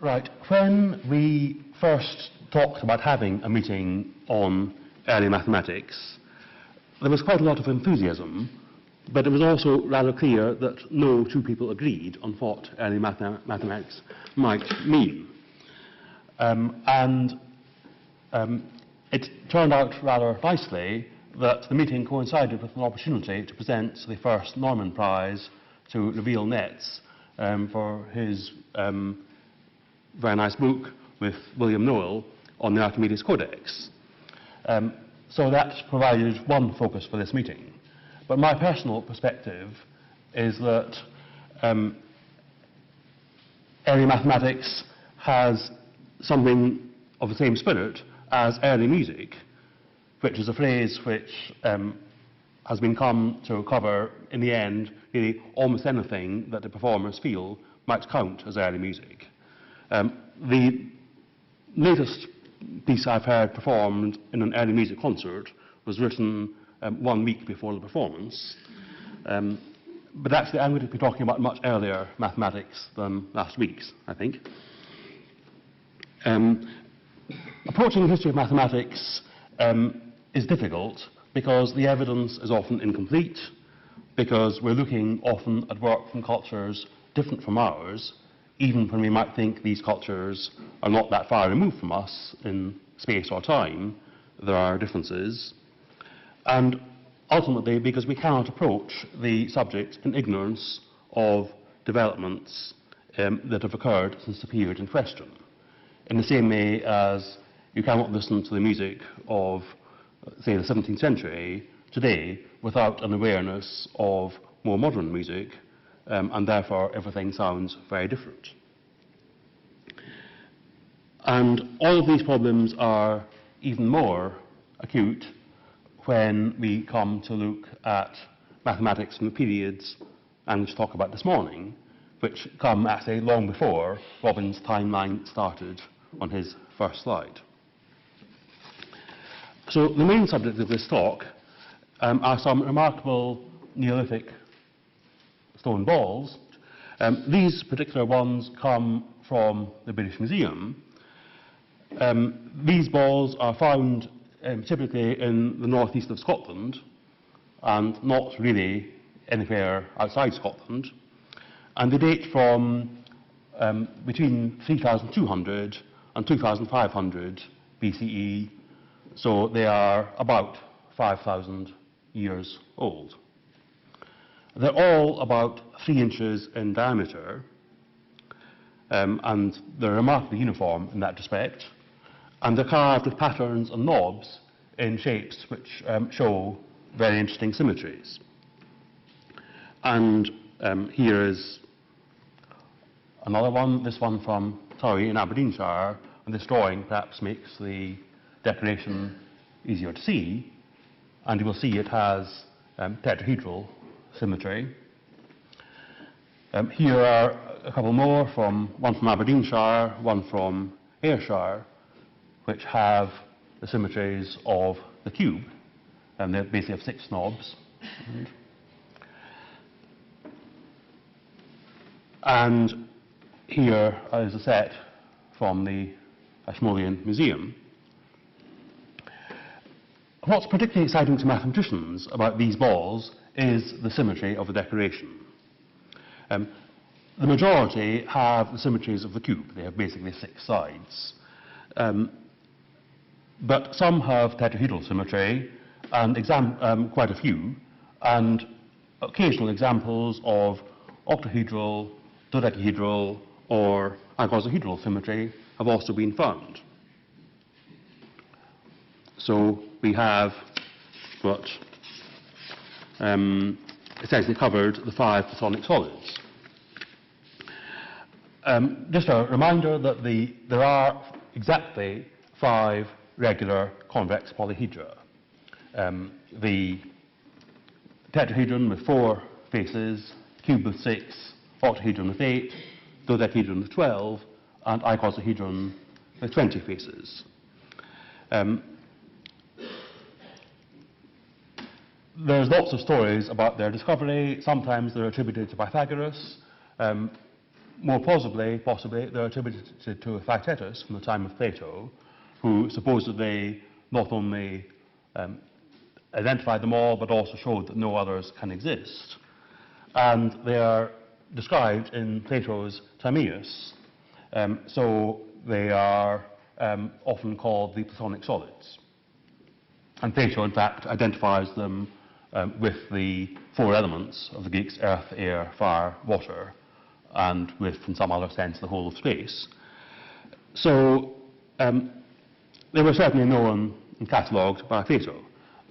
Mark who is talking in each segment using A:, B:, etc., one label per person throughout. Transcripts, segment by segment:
A: Right. When we first talked about having a meeting on early mathematics, there was quite a lot of enthusiasm, but it was also rather clear that no two people agreed on what early mathematics might mean. It turned out rather nicely that the meeting coincided with an opportunity to present the first Norman Prize to Reveal Nets for his very nice book with William Noel on the Archimedes Codex. So that provided one focus for this meeting. But my personal perspective is that early mathematics has something of the same spirit as early music, which is a phrase which has been come to cover, in the end, really almost anything that the performers feel might count as early music. The latest piece I've heard performed in an early music concert was written 1 week before the performance. But actually, I'm going to be talking about much earlier mathematics than last week's, I think. Approaching the history of mathematics is difficult because the evidence is often incomplete, because we're looking often at work from cultures different from ours, even when we might think these cultures are not that far removed from us in space or time. There are differences. And ultimately, because we cannot approach the subject in ignorance of developments that have occurred since the period in question, in the same way as you cannot listen to the music of, say, the 17th century today without an awareness of more modern music, and therefore everything sounds very different. And all of these problems are even more acute when we come to look at mathematics from the periods I'm going to talk about this morning, which come actually long before Robin's timeline started on his first slide. So the main subject of this talk are some remarkable Neolithic stone balls. These particular ones come from the British Museum. These balls are found typically in the northeast of Scotland and not really anywhere outside Scotland. And they date from between 3,200 and 2,500 BCE, so they are about 5,000 years old. They're all about 3 inches in diameter, and they're remarkably uniform in that respect, and they're carved with patterns and knobs in shapes which show very interesting symmetries. And here is another one, this one from Torry in Aberdeenshire, and this drawing perhaps makes the decoration easier to see, and you will see it has tetrahedral symmetry. Here are a couple more, one from Aberdeenshire, one from Ayrshire, which have the symmetries of the cube, and they basically have 6 knobs. And here is a set from the Ashmolean Museum. What's particularly exciting to mathematicians about these balls is the symmetry of the decoration. The majority have the symmetries of the cube. They have basically 6 sides. But some have tetrahedral symmetry, and quite a few, and occasional examples of octahedral, dodecahedral, or icosahedral symmetry have also been found. So we have what essentially covered the 5 Platonic solids. Just a reminder that there are exactly 5 regular convex polyhedra. The tetrahedron with 4 faces, cube with 6, octahedron with 8, dodecahedron with 12, and icosahedron with 20 faces. There's lots of stories about their discovery. Sometimes they're attributed to Pythagoras. more possibly, they're attributed to Epictetus from the time of Plato, who supposedly not only identified them all, but also showed that no others can exist. And they are described in Plato's Timaeus, so they are often called the Platonic Solids. And Plato, in fact, identifies them with the four elements of the Greeks: earth, air, fire, water, and with, in some other sense, the whole of space. So they were certainly known and catalogued by Plato.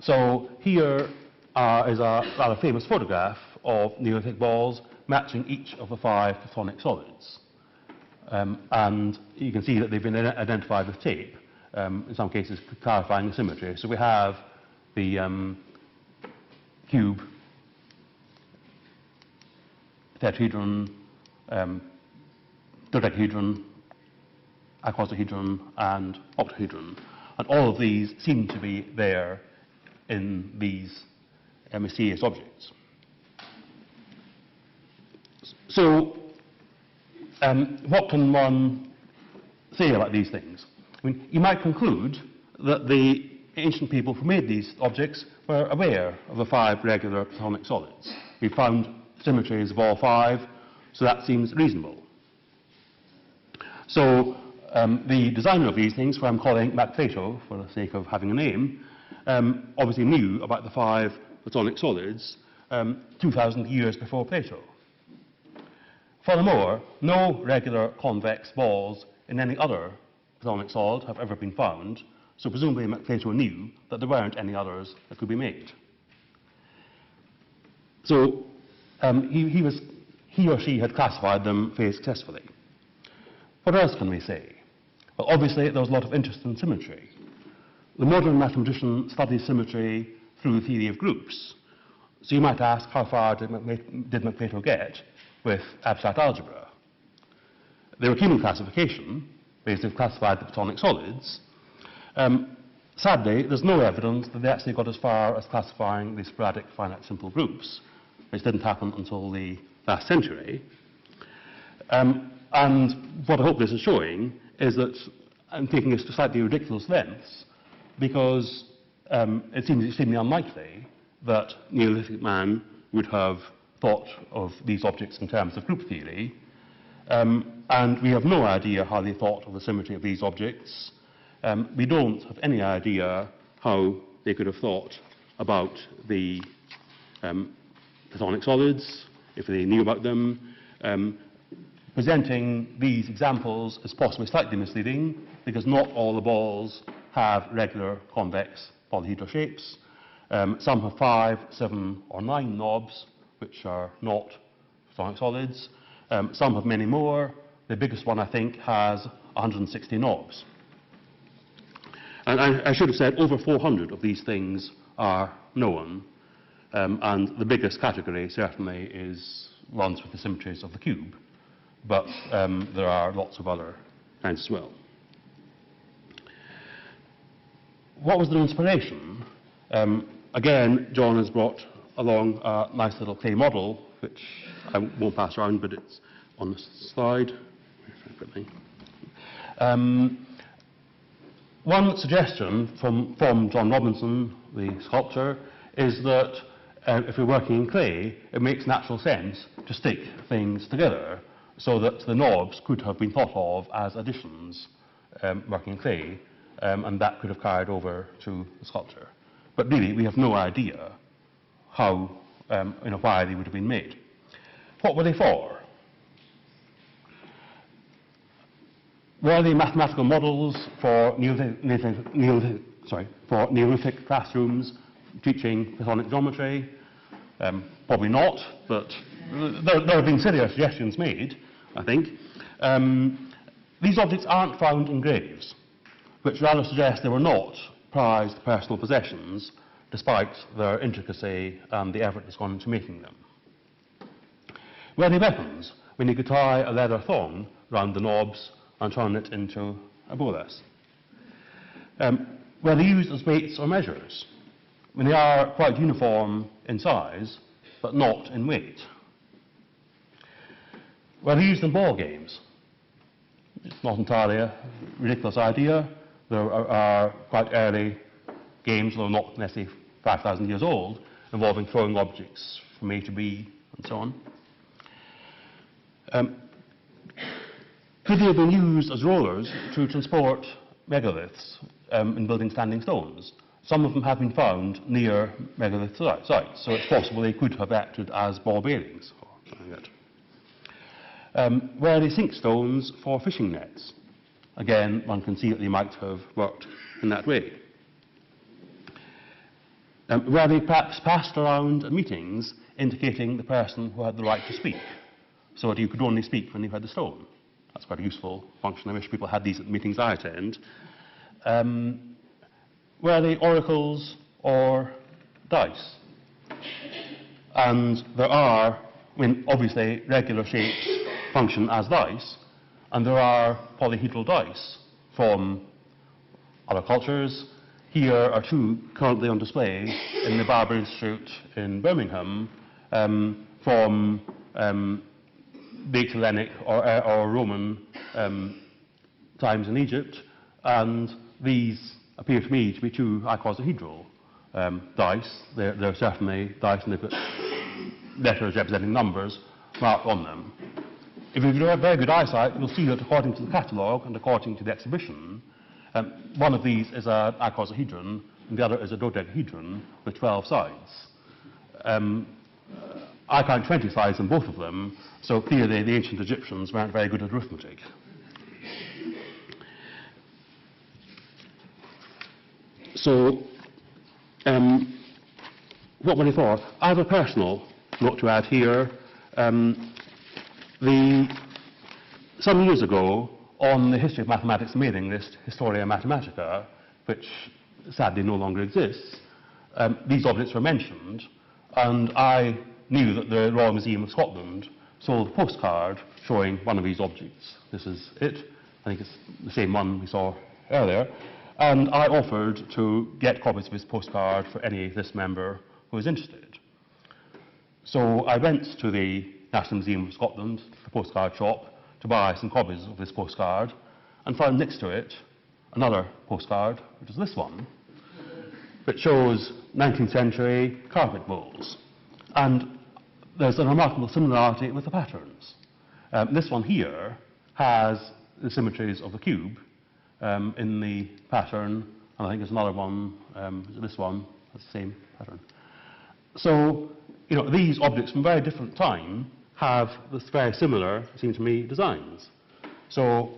A: So here is a rather famous photograph of Neolithic balls matching each of the 5 Platonic solids. And you can see that they've been identified with tape, in some cases clarifying the symmetry. So we have the cube, tetrahedron, dodecahedron, icosahedron, and octahedron. And all of these seem to be there in these mysterious objects. So, what can one say about these things? I mean, you might conclude that the ancient people who made these objects were aware of the 5 regular Platonic solids. We found symmetries of all 5, so that seems reasonable. So, the designer of these things, who I'm calling MacPlato for the sake of having a name, obviously knew about the 5 Platonic solids 2,000 years before Plato. Furthermore, no regular convex balls in any other Platonic solid have ever been found, so presumably MacPlato knew that there weren't any others that could be made. So he or she had classified them very successfully. What else can we say? Well, obviously there was a lot of interest in symmetry. The modern mathematician studies symmetry through the theory of groups. So you might ask, how far did MacPlato get with abstract algebra? They were keen on classification, because they've classified the Platonic solids. Sadly, there's no evidence that they actually got as far as classifying the sporadic finite simple groups, which didn't happen until the last century. And what I hope this is showing is that I'm taking this to slightly ridiculous lengths, because it seems extremely unlikely that Neolithic man would have thought of these objects in terms of group theory, and we have no idea how they thought of the symmetry of these objects. We don't have any idea how they could have thought about the Platonic solids, if they knew about them. Presenting these examples is possibly slightly misleading, because not all the balls have regular convex polyhedral shapes. Some have 5, 7, or 9 knobs, which are not Platonic solids. Some have many more. The biggest one, I think, has 160 knobs. And I should have said over 400 of these things are known, and the biggest category certainly is ones with the symmetries of the cube, but there are lots of other kinds as well. What was their inspiration? Again, John has brought along a nice little clay model, which I won't pass around, but it's on the slide. One suggestion from John Robinson, the sculptor, is that if we're working in clay, it makes natural sense to stick things together, so that the knobs could have been thought of as additions working in clay, and that could have carried over to the sculpture. But really, we have no idea how, why they would have been made. What were they for? Were they mathematical models for Neolithic classrooms teaching Platonic geometry? Probably not, but there have been sillier suggestions made, I think. These objects aren't found in graves, which rather suggests they were not prized personal possessions, despite their intricacy and the effort that's gone into making them. Were they weapons, when you could tie a leather thong round the knobs and turn it into a bolas? Were they used as weights or measures? When they are quite uniform in size, but not in weight. Well, they're used in ball games. It's not entirely a ridiculous idea. There are quite early games, though not necessarily 5,000 years old, involving throwing objects from A to B and so on. Could they have been used as rollers to transport megaliths in building standing stones? Some of them have been found near megalith sites, so it's possible they could have acted as ball bearings. Were they sink stones for fishing nets? Again, one can see that they might have worked in that way. Were they perhaps passed around at meetings, indicating the person who had the right to speak, so that you could only speak when you had the stone? That's quite a useful function. I wish people had these at the meetings I attend. Were they oracles or dice? And there are, obviously, regular shapes function as dice, and there are polyhedral dice from other cultures. Here are two currently on display in the Barber Institute in Birmingham from late Hellenic or Roman times in Egypt, and these appear to me to be two icosahedral dice. They're certainly dice, and they've got letters representing numbers marked on them. If you have very good eyesight, you'll see that according to the catalogue and according to the exhibition, one of these is an icosahedron and the other is a dodecahedron with 12 sides. I count 20 sides in both of them, so clearly the ancient Egyptians weren't very good at arithmetic. So, what would I thought? I have a personal note to add here. Some years ago, on the History of Mathematics mailing list, Historia Mathematica, which sadly no longer exists, these objects were mentioned, and I knew that the Royal Museum of Scotland sold a postcard showing one of these objects. This is it. I think it's the same one we saw earlier. And I offered to get copies of this postcard for any list member who was interested. So I went to the National Museum of Scotland, the postcard shop, to buy some copies of this postcard, and found next to it another postcard, which is this one, which shows 19th century carpet bowls. And there's a remarkable similarity with the patterns. This one here has the symmetries of the cube in the pattern, and I think there's another one, this one, that's the same pattern. So, you know, these objects from very different time have this very similar, it seems to me, designs. So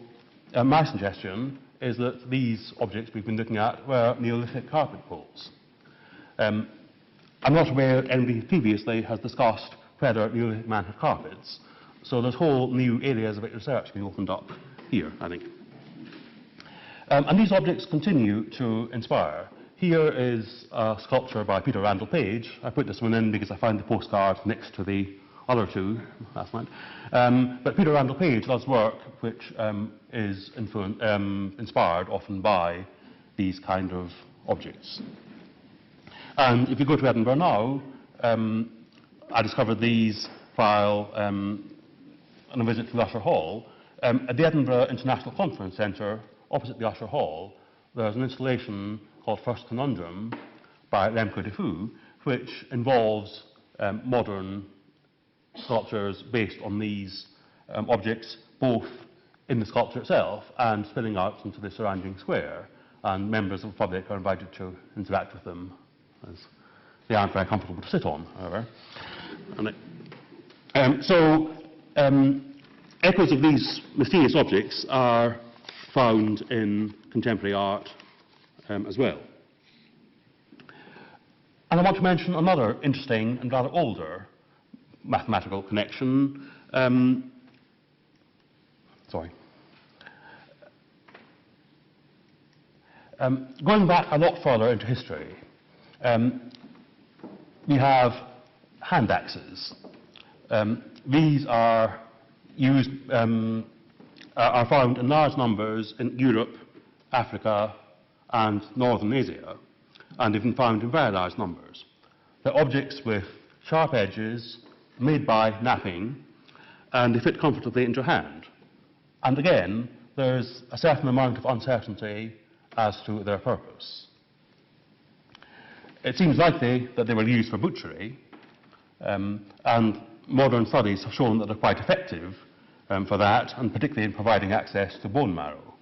A: my suggestion is that these objects we've been looking at were Neolithic carpet poles. I'm not aware that anybody previously has discussed whether Neolithic man had carpets, so there's whole new areas of research being opened up here, I think. And these objects continue to inspire. Here is a sculpture by Peter Randall Page. I put this one in because I found the postcard next to the other two last night. But Peter Randall Page does work which is inspired often by these kind of objects. And if you go to Edinburgh now, I discovered these while on a visit to the Usher Hall. At the Edinburgh International Conference Centre, opposite the Usher Hall, there's an installation called First Conundrum by Remco de Foo, which involves modern sculptures based on these objects, both in the sculpture itself and spilling out into the surrounding square. And members of the public are invited to interact with them, as they aren't very comfortable to sit on, however. Echoes of these mysterious objects are found in contemporary art as well. And I want to mention another interesting and rather older mathematical connection. Going back a lot further into history, we have hand-axes. These are used, are found in large numbers in Europe, Africa, and northern Asia, and they've been found in very large numbers. They're objects with sharp edges, made by knapping, and they fit comfortably into your hand. And again, there's a certain amount of uncertainty as to their purpose. It seems likely that they were used for butchery, and modern studies have shown that they're quite effective for that, and particularly in providing access to bone marrow.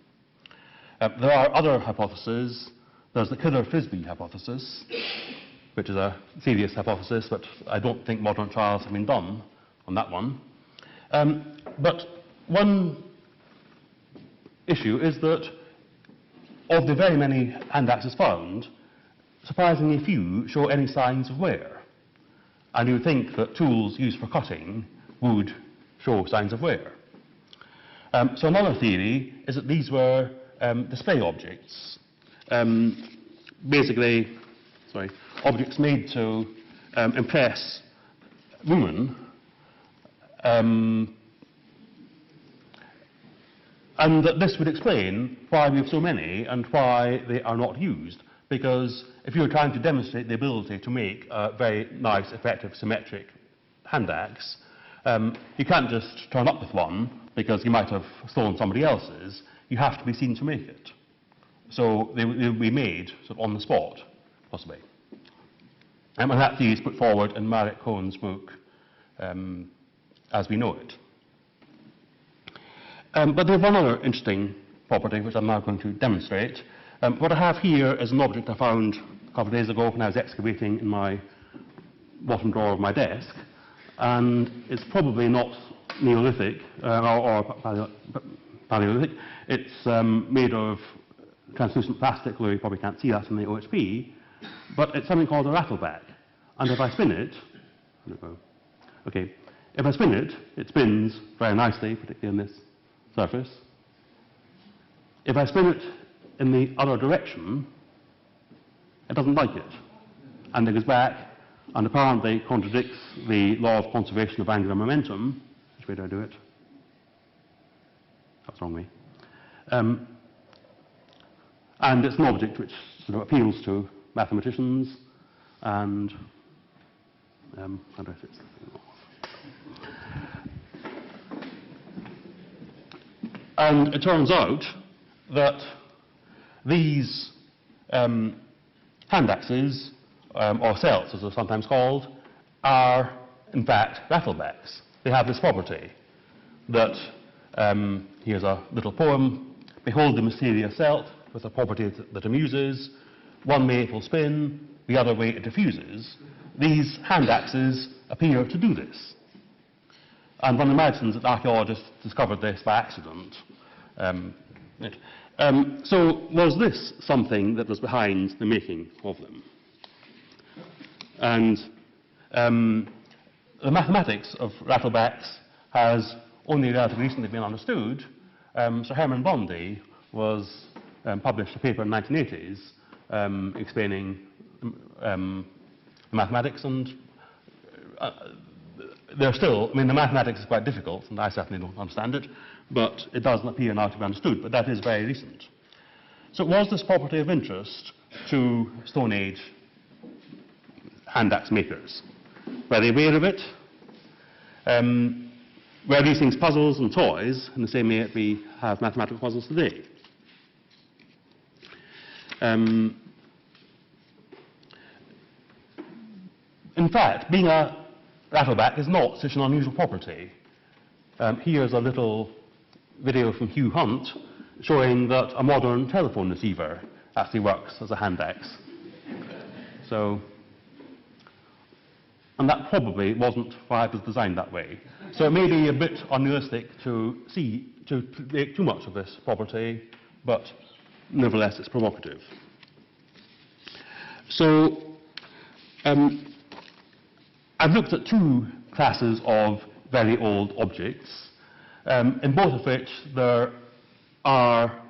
A: There are other hypotheses. There's the killer frisbee hypothesis, which is a serious hypothesis, but I don't think modern trials have been done on that one. But one issue is that of the very many hand-axes found, surprisingly few show any signs of wear. And you would think that tools used for cutting would show signs of wear. So another theory is that these were display objects, basically, objects made to impress women, and that this would explain why we have so many and why they are not used. Because if you were trying to demonstrate the ability to make a very nice, effective, symmetric hand axe, you can't just turn up with one because you might have stolen somebody else's. You have to be seen to make it. So they will be made sort of on the spot, possibly. And that theory is put forward in Marek Cohen's book, As We Know It. But there's one other interesting property which I'm now going to demonstrate. What I have here is an object I found a couple of days ago when I was excavating in my bottom drawer of my desk, and it's probably not Neolithic or Palaeolithic. It's made of translucent plastic, although you probably can't see that in the OHP, but it's something called a rattleback. And if I spin it, if I spin it, it spins very nicely, particularly on this surface. If I spin it in the other direction, it doesn't like it, and it goes back, and apparently contradicts the law of conservation of angular momentum. Which way do I do it? That's the wrong way. And it's an object which sort of appeals to mathematicians, and how do I fix this thing off? And it turns out that these hand-axes, or celts as they're sometimes called, are in fact rattlebacks. They have this property that, here's a little poem, behold the mysterious celt with a property that amuses, one way it will spin, the other way it diffuses. These hand-axes appear to do this. And one imagines that archaeologists discovered this by accident. So was this something that was behind the making of them? And the mathematics of rattlebacks has only relatively recently been understood. Sir Hermann Bondi published a paper in the 1980s explaining mathematics, and they're still, I mean, the mathematics is quite difficult, and I certainly don't understand it, but it doesn't appear now to be understood, but that is very recent. So was this property of interest to Stone Age hand-axe makers? Were they aware of it? Were these things puzzles and toys in the same way that we have mathematical puzzles today? In fact, being a rattleback is not such an unusual property. Here's a little video from Hugh Hunt showing that a modern telephone receiver actually works as a hand-axe. So, and that probably wasn't why it was designed that way. So it may be a bit unrealistic to make too much of this property, but nevertheless it's provocative. So I've looked at two classes of very old objects, in both of which there are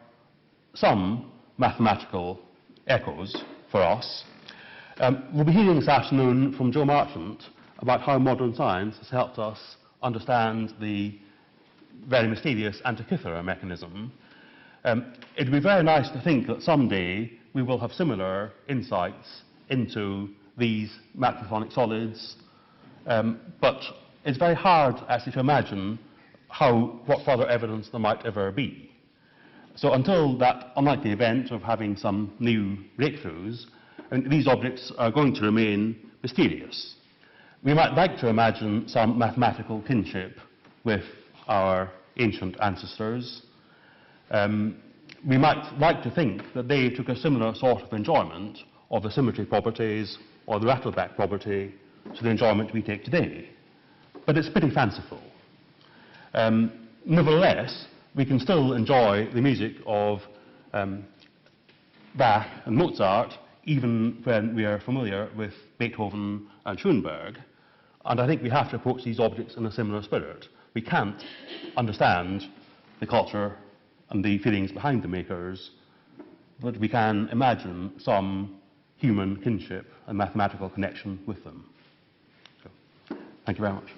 A: some mathematical echoes for us. We'll be hearing this afternoon from Joe Marchant about how modern science has helped us understand the very mysterious Antikythera mechanism. It would be very nice to think that someday we will have similar insights into these MacPlatonic solids, but it's very hard actually to imagine what further evidence there might ever be. So until that unlikely event of having some new breakthroughs, these objects are going to remain mysterious. We might like to imagine some mathematical kinship with our ancient ancestors. We might like to think that they took a similar sort of enjoyment of the symmetry properties or the rattleback property to the enjoyment we take today. But it's pretty fanciful. Nevertheless, we can still enjoy the music of Bach and Mozart even when we are familiar with Beethoven and Schoenberg. And I think we have to approach these objects in a similar spirit. We can't understand the culture and the feelings behind the makers, but we can imagine some human kinship and mathematical connection with them. So, thank you very much.